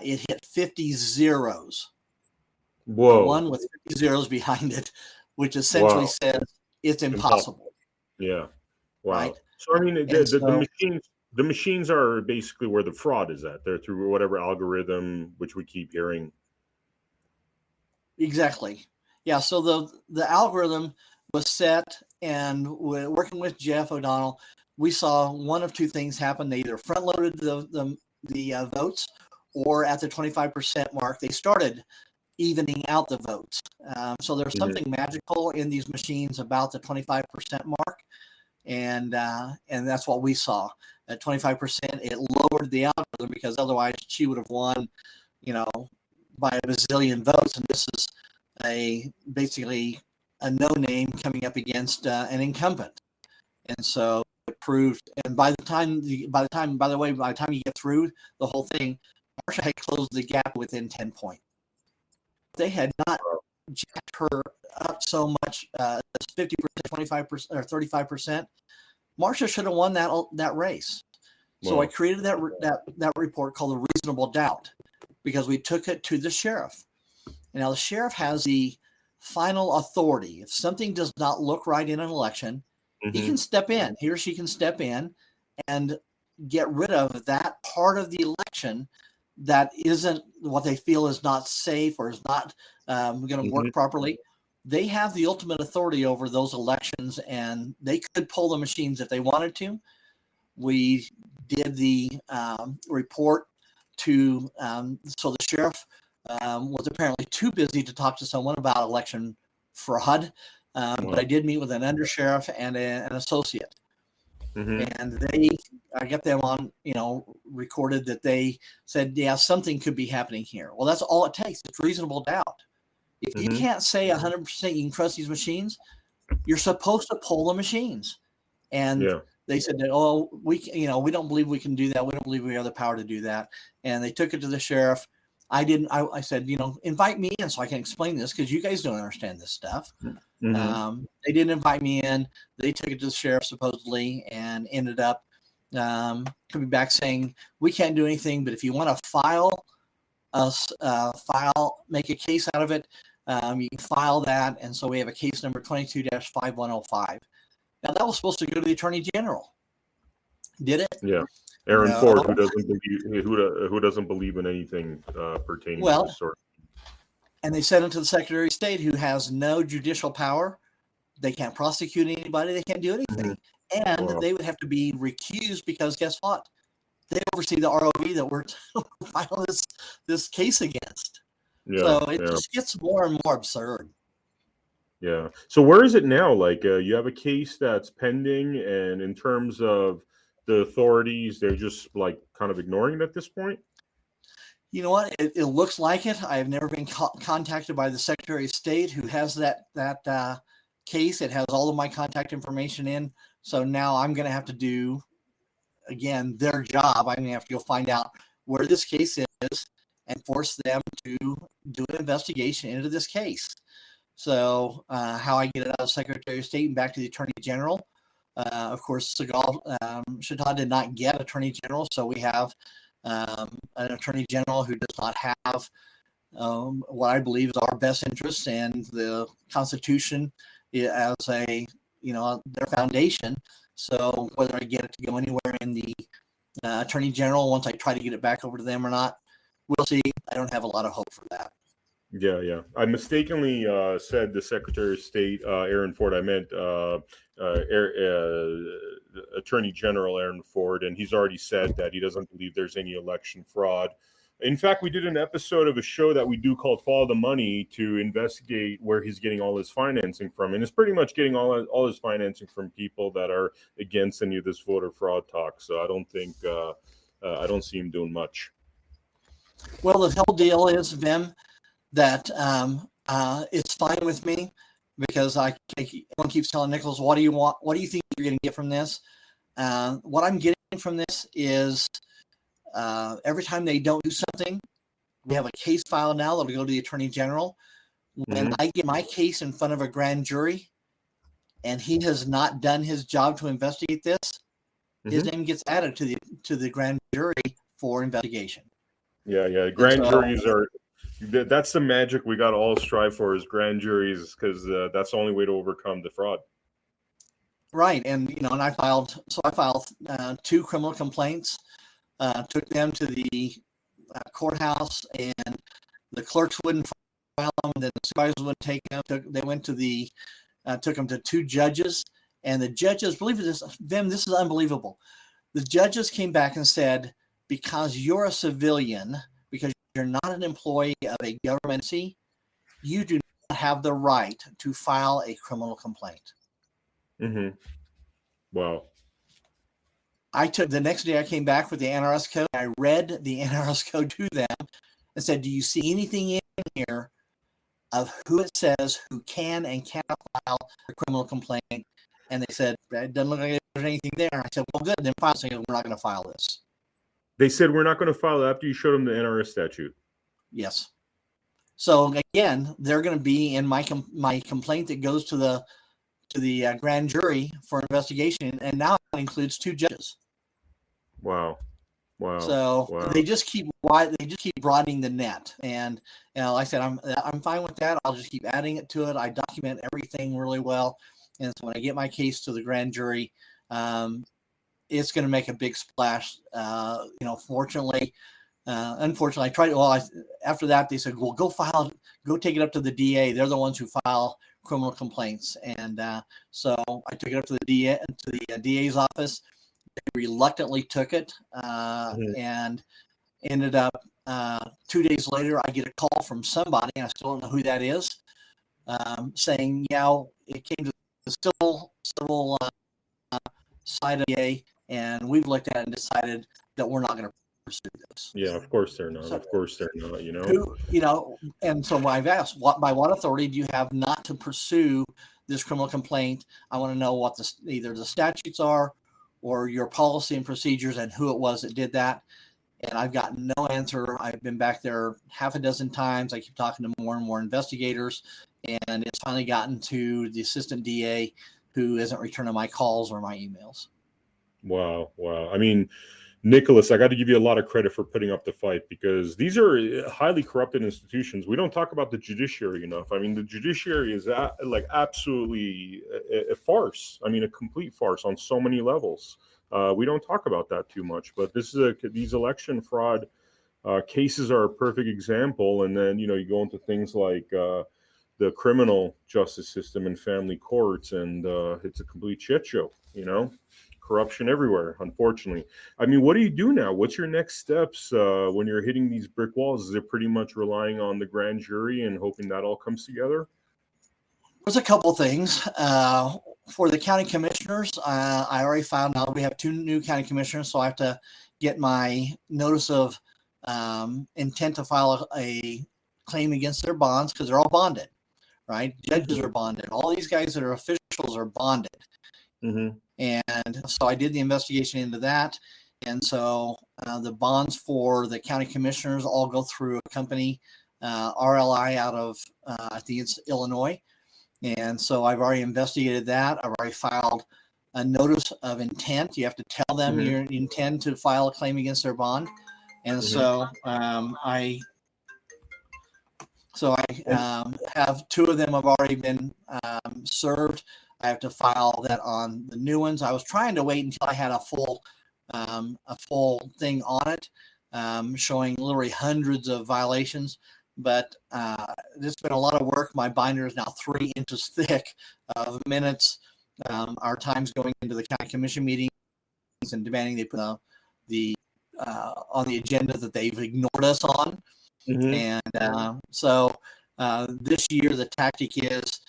B: it hit 50 zeros.
A: Whoa.
B: One with 50 zeros behind it, which essentially says it's impossible.
A: Yeah. Wow.
B: Right?
A: So I mean, the machines are basically where the fraud is at. They're through whatever algorithm, which we keep hearing.
B: Exactly. Yeah. So the algorithm was set, and working with Jeff O'Donnell, we saw one of two things happen. They either front loaded the votes, or at the 25% mark, they started evening out the votes. So there's something magical in these machines about the 25% mark. And that's what we saw at 25%. It lowered the algorithm because otherwise she would have won, by a bazillion votes. And this is basically a no name coming up against an incumbent. And so it proved, and by the time you get through the whole thing, Marcia had closed the gap within 10 points. They had not jacked her up so much, 50%, 25%, or 35%. Marcia should have won that race. So I created that report called the reasonable doubt, because we took it to the sheriff. And now the sheriff has the final authority. If something does not look right in an election, he can step in. He or she can step in and get rid of that part of the election that isn't what they feel is not safe or is not going to work properly. They have the ultimate authority over those elections, and they could pull the machines if they wanted to. We did the report to, so the sheriff was apparently too busy to talk to someone about election fraud, but I did meet with an undersheriff and an associate. And I got them on, recorded that they said, yeah, something could be happening here. Well, that's all it takes. It's reasonable doubt. If you can't say 100% you can trust these machines, you're supposed to pull the machines. And they said that, we don't believe we can do that. We don't believe we have the power to do that. And they took it to the sheriff. I said, invite me in so I can explain this, because you guys don't understand this stuff. They didn't invite me in. They took it to the sheriff supposedly, and ended up coming back saying, we can't do anything, but if you want to make a case out of it, you can file that. And so we have a case number 22-5105. Now that was supposed to go to the Attorney General. Did it?
A: Yeah. Aaron Ford, who doesn't believe in anything pertaining to this sort.
B: And they sent it to the Secretary of State, who has no judicial power. They can't prosecute anybody. They can't do anything. And they would have to be recused, because guess what? They oversee the ROV that we're filing this case against. So it just gets more and more absurd.
A: Yeah. So where is it now? Like you have a case that's pending, and in terms of the authorities, they're just like kind of ignoring it at this point?
B: You know what? It looks like it. I have never been contacted by the Secretary of State, who has that case. It has all of my contact information in. So now I'm going to have to do, again, their job. I'm going to have to go find out where this case is and force them to do an investigation into this case. So how I get it out of Secretary of State and back to the Attorney General. Of course, Chita did not get Attorney General, so we have an Attorney General who does not have what I believe is our best interests and the Constitution as their foundation. So whether I get it to go anywhere in the Attorney General once I try to get it back over to them or not, we'll see. I don't have a lot of hope for that.
A: Yeah. I mistakenly said the Secretary of State, Aaron Ford. I meant Attorney General Aaron Ford, and he's already said that he doesn't believe there's any election fraud. In fact, we did an episode of a show that we do called Follow the Money to investigate where he's getting all his financing from. And it's pretty much getting all his financing from people that are against any of this voter fraud talk. So I don't see him doing much.
B: Well, the whole deal is, Vem, that it's fine with me because everyone keeps telling Nicholas, what do you want? What do you think you're going to get from this? What I'm getting from this is every time they don't do something, we have a case file now that'll go to the Attorney General. When I get my case in front of a grand jury and he has not done his job to investigate this, his name gets added to the grand jury for investigation.
A: Yeah. Grand juries are, that's the magic we got to all strive for, is grand juries, because that's the only way to overcome the fraud.
B: Right. And, and I filed 2 criminal complaints, took them to the courthouse, and the clerks wouldn't file them. Then the supervisors wouldn't take them. They went to took them to 2 judges, and the judges, believe this, Vem, this is unbelievable. The judges came back and said, because you're a civilian, because you're not an employee of a government agency, you do not have the right to file a criminal complaint.
A: Wow.
B: The next day I came back with the NRS code. I read the NRS code to them and said, do you see anything in here of who it says who can and cannot file a criminal complaint? And they said, it doesn't look like there's anything there. I said, well, good, then file saying we're not going to file this.
A: They said we're not going to file after you showed them the NRS statute.
B: Yes. So again, they're going to be in my complaint that goes to the grand jury for investigation, and now it includes 2 judges.
A: Wow.
B: So they just keep broadening the net, and like I said, I'm fine with that. I'll just keep adding it to it. I document everything really well, and so when I get my case to the grand jury, it's going to make a big splash. Fortunately, unfortunately, I tried. Well, after that, they said, "Well, go take it up to the DA. They're the ones who file criminal complaints." And so I took it up to the DA's office. They reluctantly took it, and ended up 2 days later, I get a call from somebody, and I still don't know who that is, saying, "Yeah, it came to the civil side of the DA, and we've looked at it and decided that we're not going to pursue this."
A: Yeah, of course they're not. Of course they're not.
B: And so I've asked, by what authority do you have not to pursue this criminal complaint? I want to know what either the statutes are or your policy and procedures and who it was that did that. And I've gotten no answer. I've been back there half a dozen times. I keep talking to more and more investigators, and it's finally gotten to the assistant DA, who isn't returning my calls or my emails.
A: Wow. I mean, Nicholas, I got to give you a lot of credit for putting up the fight, because these are highly corrupted institutions. We don't talk about the judiciary enough. I mean, the judiciary is absolutely a farce. I mean, a complete farce on so many levels. We don't talk about that too much, but these election fraud cases are a perfect example. And then, you go into things like the criminal justice system and family courts, and it's a complete shit show, corruption everywhere, unfortunately. I mean, what do you do now? What's your next steps when you're hitting these brick walls? Is it pretty much relying on the grand jury and hoping that all comes together?
B: There's a couple things. For the county commissioners, I already filed. Now we have 2 new county commissioners, so I have to get my notice of intent to file a claim against their bonds, because they're all bonded, right? Judges are bonded. All these guys that are officials are bonded. And so I did the investigation into that. And so the bonds for the county commissioners all go through a company, RLI, out of, I think it's Illinois. And so I've already investigated that. I've already filed a notice of intent. You have to tell them you intend to file a claim against their bond. And so I have 2 of them have already been served. I have to file that on the new ones. I was trying to wait until I had a full thing on it, showing literally hundreds of violations. But it's been a lot of work. My binder is now 3 inches thick of minutes. Our time's going into the county commission meetings and demanding they put the on the agenda that they've ignored us on. And so this year the tactic is,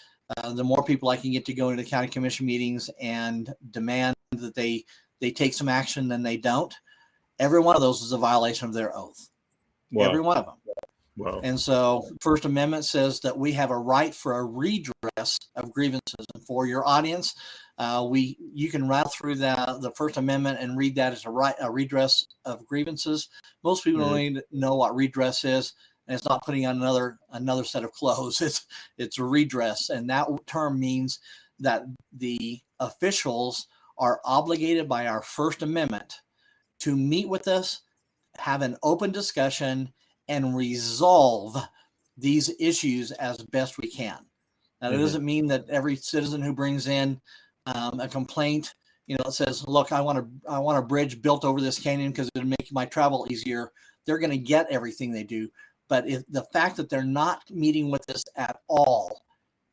B: the more people I can get to go into the county commission meetings and demand that they take some action than they don't. Every one of those is a violation of their oath.
A: Wow.
B: every one of them.
A: Wow.
B: And so First Amendment says that we have a right for a redress of grievances. And for your audience, you can rattle through the First Amendment and read that as a redress of grievances. Most people don't even know what redress is, and it's not putting on another set of clothes. It's a redress, and that term means that the officials are obligated by our First Amendment to meet with us, have an open discussion, and resolve these issues as best we can. Now, that doesn't mean that every citizen who brings in a complaint, that says, "Look, I want a bridge built over this canyon because it'll make my travel easier," they're going to get everything they do. But the fact that they're not meeting with us at all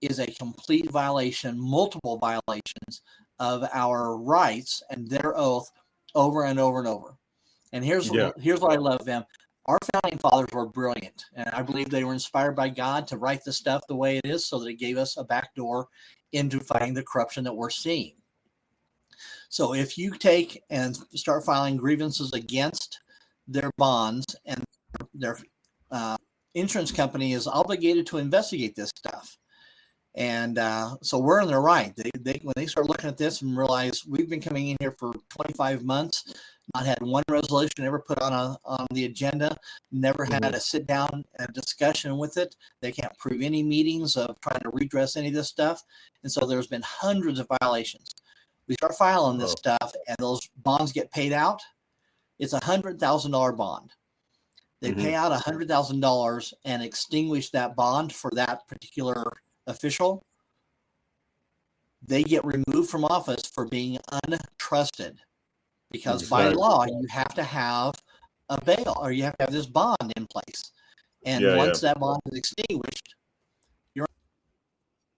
B: is a complete violation, multiple violations of our rights and their oath over and over and over. And here's what I love, Vem. Our founding fathers were brilliant, and I believe they were inspired by God to write the stuff the way it is so that it gave us a back door into fighting the corruption that we're seeing. So if you take and start filing grievances against their bonds, and their insurance company is obligated to investigate this stuff. And so we're in the right. When they start looking at this and realize we've been coming in here for 25 months, not had one resolution ever put on the agenda, never had a sit down discussion with it. They can't prove any meetings of trying to redress any of this stuff. And so there's been hundreds of violations. We start filing this stuff and those bonds get paid out. It's $100,000 bond. They pay out $100,000 and extinguish that bond for that particular official. They get removed from office for being untrusted, because by law you have to have a bail, or you have to have this bond in place. And once that bond is extinguished, you're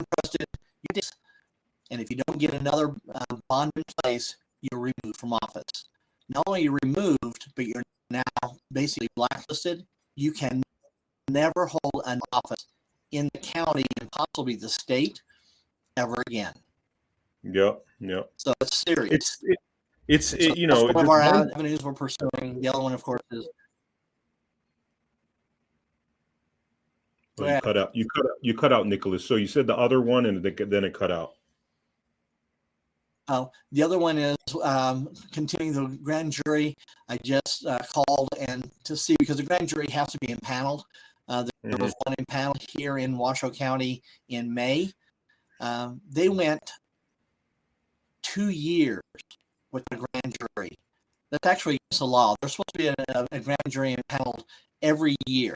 B: untrusted. And if you don't get another bond in place, you're removed from office. Not only are you removed, but you're now basically blacklisted. You can never hold an office in the county and possibly the state ever again.
A: Yep.
B: So it's serious.
A: It's
B: one of our avenues we're pursuing. The other one, of course, is.
A: You cut out. You cut out, Nicholas. So you said the other one, and then it cut out.
B: The other one is continuing the grand jury. I just called and to see, because the grand jury has to be impaneled. There was one impaneled here in Washoe County in May. They went 2 years with the grand jury. That's actually against the law. There's supposed to be a grand jury impaneled every year,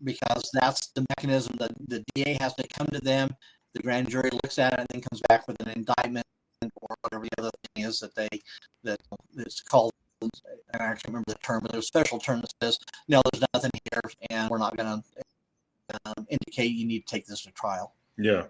B: because that's the mechanism that the DA has to come to them. The grand jury looks at it and then comes back with an indictment or whatever the other thing is that it's called. And I can't remember the term, but there's a special term that says, no, there's nothing here, and we're not going to indicate you need to take this to trial.
A: Yeah.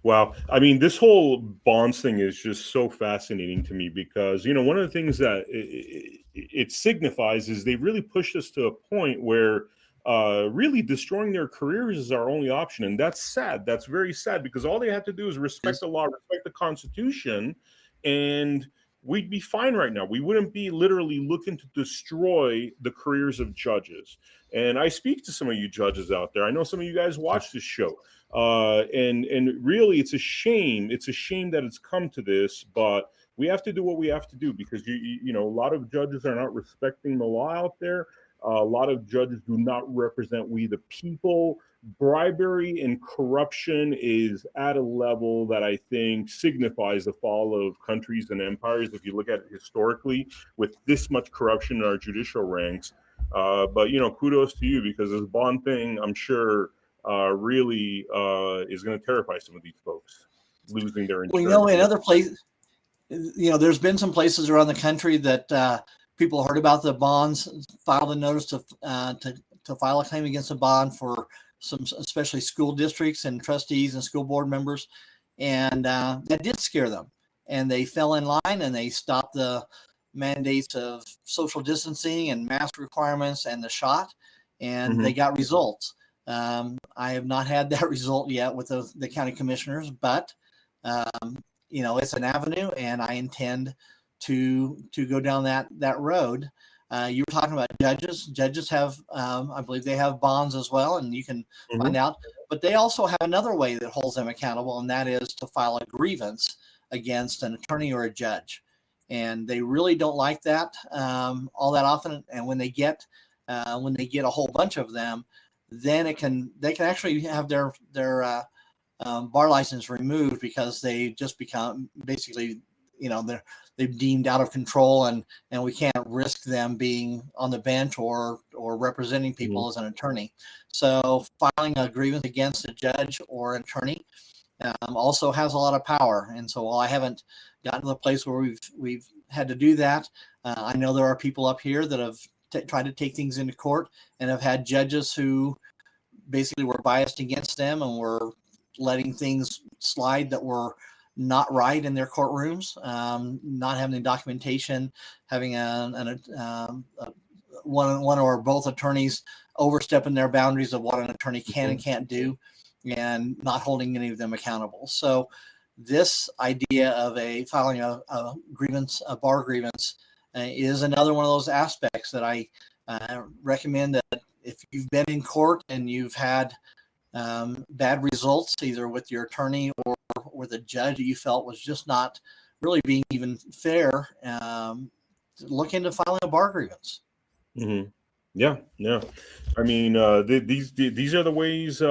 A: Wow. I mean, this whole bonds thing is just so fascinating to me, because, one of the things that it signifies is they really pushed us to a point where really destroying their careers is our only option. And that's sad. That's very sad, because all they have to do is respect the law, respect the Constitution, and we'd be fine right now. We wouldn't be literally looking to destroy the careers of judges. And I speak to some of you judges out there. I know some of you guys watch this show. And really, it's a shame. It's a shame that it's come to this, but we have to do what we have to do, because a lot of judges are not respecting the law out there. A lot of judges do not represent we the people. Bribery and corruption is at a level that I think signifies the fall of countries and empires, if you look at it historically, with this much corruption in our judicial ranks. But kudos to you, because this bond thing, I'm sure, really is going to terrify some of these folks, losing their insurance.
B: Well, in other places, there's been some places around the country that people heard about the bonds, filed a notice to file a claim against a bond for some, especially school districts and trustees and school board members, and that did scare them, and they fell in line and they stopped the mandates of social distancing and mask requirements and the shot, and they got results. I have not had that result yet with the county commissioners, but it's an avenue, and I intend to go down that road. You were talking about judges. Judges have, I believe they have bonds as well, and you can find out. But they also have another way that holds them accountable, and that is to file a grievance against an attorney or a judge. And they really don't like that all that often. And when they get a whole bunch of them, then they can actually have their bar license removed, because they just become basically, they're deemed out of control, and we can't risk them being on the bench or representing people as an attorney. So filing a grievance against a judge or an attorney also has a lot of power. And so while I haven't gotten to the place where we've had to do that, I know there are people up here that have tried to take things into court and have had judges who basically were biased against them and were letting things slide that were not right in their courtrooms, not having the documentation, having one or both attorneys overstepping their boundaries of what an attorney can and can't do, and not holding any of them accountable. So this idea of filing a grievance, a bar grievance, is another one of those aspects that I recommend, that if you've been in court and you've had bad results, either with your attorney or with a judge that you felt was just not really being even fair, look into filing a bar grievance.
A: Yeah. I mean, these are the ways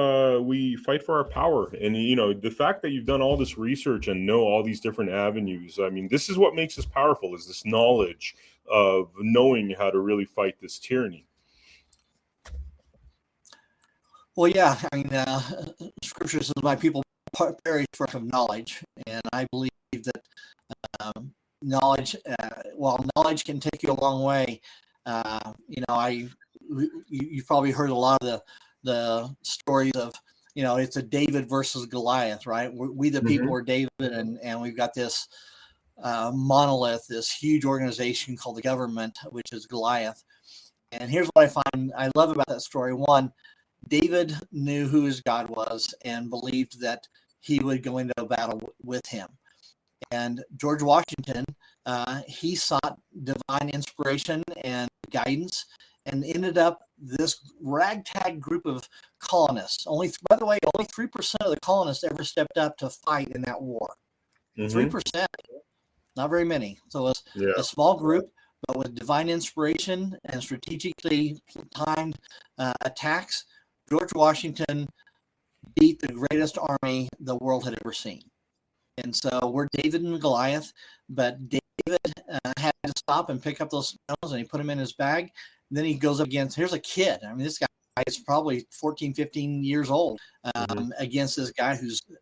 A: we fight for our power. And, the fact that you've done all this research and know all these different avenues, I mean, this is what makes us powerful, is this knowledge of knowing how to really fight this tyranny.
B: Well, yeah, I mean, Scripture says, "My people perish for lack of knowledge," and I believe that knowledge, while knowledge can take you a long way, you've probably heard a lot of the stories of, it's a David versus Goliath, right? We the people are David, and we've got this monolith, this huge organization called the government, which is Goliath. And here's what I love about that story. One, David knew who his God was and believed that he would go into a battle with him. And George Washington, he sought divine inspiration and guidance, and ended up this ragtag group of colonists. By the way, only 3% of the colonists ever stepped up to fight in that war. 3%, not very many. So it's a small group, but with divine inspiration and strategically timed attacks, George Washington beat the greatest army the world had ever seen. And so we're David and Goliath, but David had to stop and pick up those stones, and he put them in his bag. And then he goes up against, here's a kid. I mean, this guy is probably 14, 15 years old, against this guy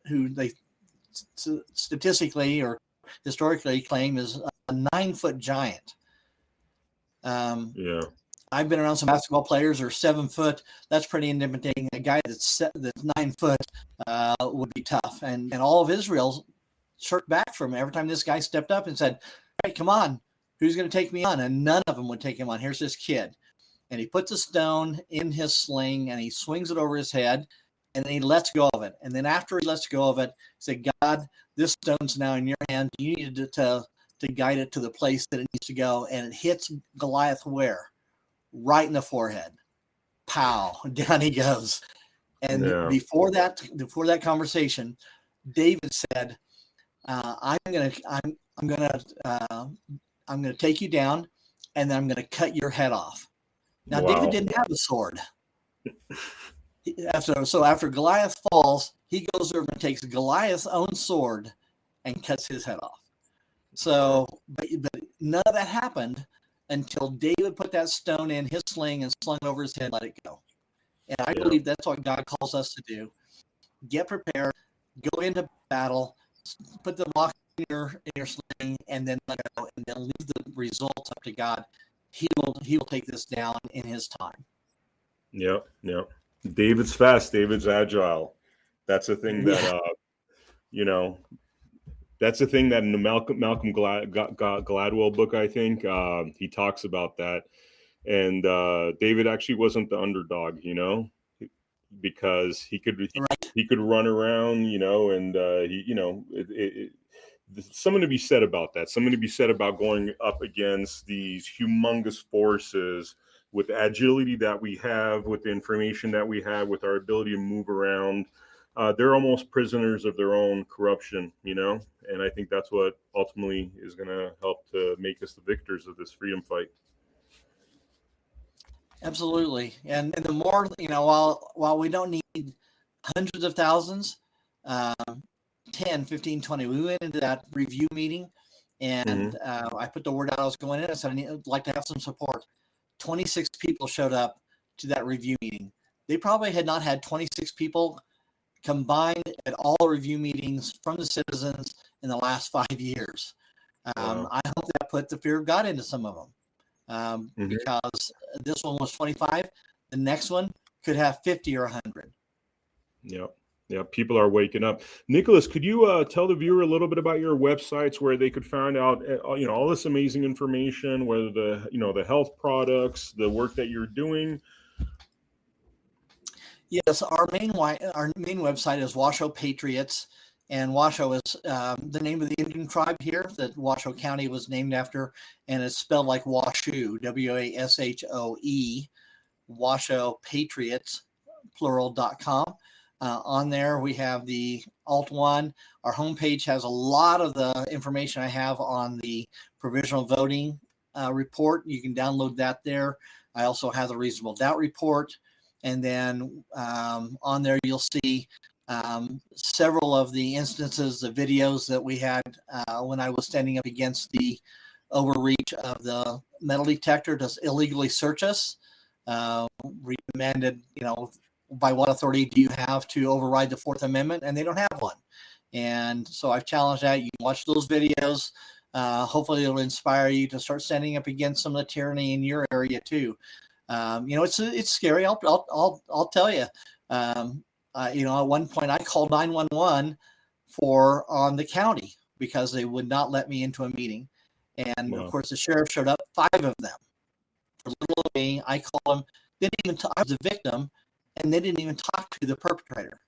B: who they statistically or historically claim is a 9-foot giant. I've been around some basketball players who are 7 foot. That's pretty intimidating. A guy that's 9 foot would be tough. And all of Israel shirked back from every time this guy stepped up and said, "Hey, come on, who's going to take me on?" And none of them would take him on. Here's this kid. And he puts a stone in his sling and he swings it over his head, and then he lets go of it. And then after he lets go of it, he said, "God, this stone's now in your hand. You need to guide it to the place that it needs to go." And it hits Goliath where? Right in the forehead. Pow, down he goes. And before that conversation, David said, I'm gonna take you down, and then I'm gonna cut your head off. Now, David didn't have a sword. After Goliath falls, he goes over and takes Goliath's own sword and cuts his head off. So, but none of that happened until David put that stone in his sling and slung it over his head, let it go. And I believe that's what God calls us to do. Get prepared, go into battle, put the rock in your sling, and then let go, and then leave the results up to God. He will take this down in his time.
A: Yep. David's fast, David's agile. That's the thing that that's the thing that in the Malcolm Gladwell book, I think, he talks about that. And David actually wasn't the underdog, because he could run around, and something to be said about that. Something to be said about going up against these humongous forces with the agility that we have, with the information that we have, with our ability to move around. They're almost prisoners of their own corruption, and I think that's what ultimately is going to help to make us the victors of this freedom fight.
B: Absolutely. And the more, while we don't need hundreds of thousands, 10, 15, 20, we went into that review meeting and I put the word out I was going in. I said, I'd like to have some support. 26 people showed up to that review meeting. They probably had not had 26 people combined at all review meetings from the citizens in the last 5 years.
A: Wow.
B: I hope that put the fear of God into some of them. Because this one was 25, the next one could have 50 or 100.
A: Yeah, people are waking up. Nicholas, could you tell the viewer a little bit about your websites where they could find out, all this amazing information, whether the health products, the work that you're doing?
B: Yes, our main website is Washoe Patriots, and Washoe is the name of the Indian tribe here that Washoe County was named after, and it's spelled like Washoe, Washoe, Washoe Patriots, plural.com. On there, we have the Alt One. Our homepage has a lot of the information I have on the provisional voting report. You can download that there. I also have the reasonable doubt report. And then on there, you'll see several of the instances, the videos that we had when I was standing up against the overreach of the metal detector to illegally search us. We demanded, by what authority do you have to override the Fourth Amendment? And they don't have one. And so I've challenged that. You can watch those videos. Hopefully it'll inspire you to start standing up against some of the tyranny in your area too. It's scary. I'll tell you. At one point I called 911 on the county because they would not let me into a meeting. And Of course the sheriff showed up, 5 of them. For little old me, I called them, didn't even talk, I was the victim, and they didn't even talk to the perpetrator.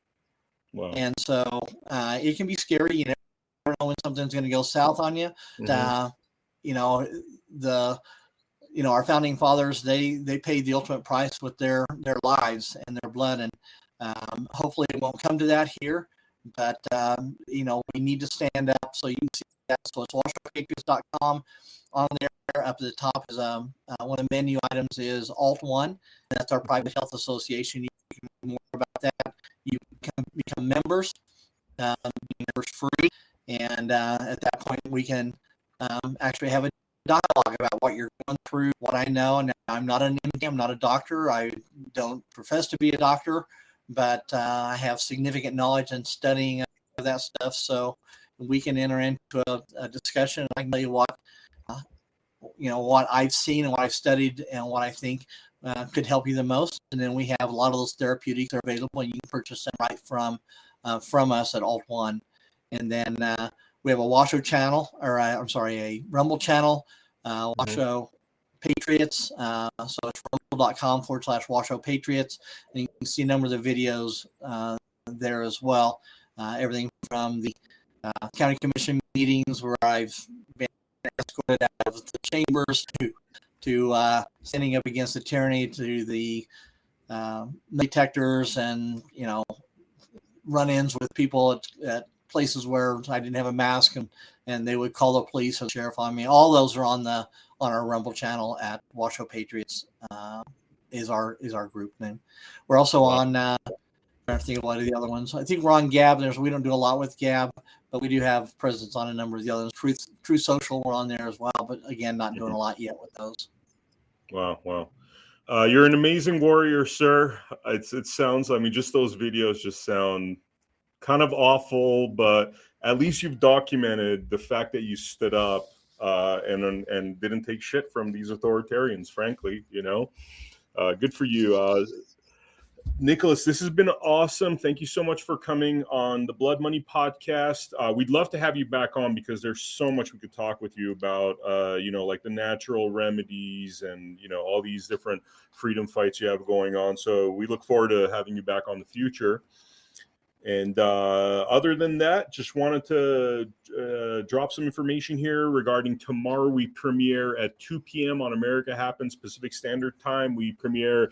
A: Wow.
B: And so it can be scary. You never know when something's going to go south on you. Our founding fathers, they paid the ultimate price with their lives and their blood. And hopefully it won't come to that here. But, we need to stand up. So you can see that. So it's WashingtonPatriots.com. On there, up at the top is one of the menu items is Alt One. That's our private health association. You can learn more about that. You can become members. Members free, and at that point we can actually have a dialogue about what you're going through, what I know. And I'm not an MD, I'm not a doctor. I don't profess to be a doctor, but I have significant knowledge in studying of that stuff. So we can enter into a discussion. I can tell you what I've seen and what I've studied and what I think could help you the most. And then we have a lot of those therapeutics are available, and you can purchase them right from us at Alt One. And then we have a Washoe channel, a Rumble channel, Washoe Patriots. So it's rumble.com/Washoe Patriots. And you can see a number of the videos there as well. Everything from the county commission meetings where I've been escorted out of the chambers to standing up against the tyranny, to the detectors and, run-ins with people at places where I didn't have a mask and they would call the police or the sheriff on me. All those are on our Rumble channel at Washoe Patriots is our group name. We're also on I don't think of a lot of the other ones. I think we're on Gab. We don't do a lot with Gab, but we do have presence on a number of the others. Truth Social, we're on there as well, but again, not doing a lot yet with those.
A: Wow. You're an amazing warrior, sir. It sounds, just those videos just sound kind of awful, but at least you've documented the fact that you stood up and didn't take shit from these authoritarians, frankly, good for you. Nicholas, this has been awesome. Thank you so much for coming on the Blood Money podcast. We'd love to have you back on because there's so much we could talk with you about, like the natural remedies and, all these different freedom fights you have going on. So we look forward to having you back on the future. And other than that, just wanted to drop some information here regarding tomorrow. We premiere at 2 p.m. on America Happens Pacific Standard Time. We premiere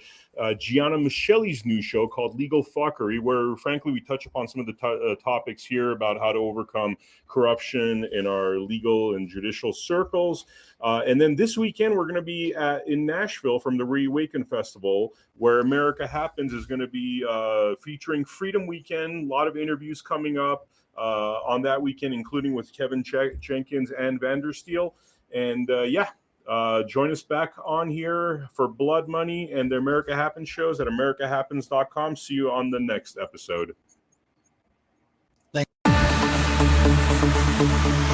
A: Gianna Michelli's new show called Legal Fuckery, where, frankly, we touch upon some of the topics here about how to overcome corruption in our legal and judicial circles. And then this weekend, we're going to be in Nashville from the Reawaken Festival, where America Happens is going to be featuring Freedom Weekend. A lot of interviews coming up on that weekend, including with Kevin Jenkins and Vandersteel. And join us back on here for Blood Money and the America Happens shows at americahappens.com. See you on the next episode.
B: Thank you.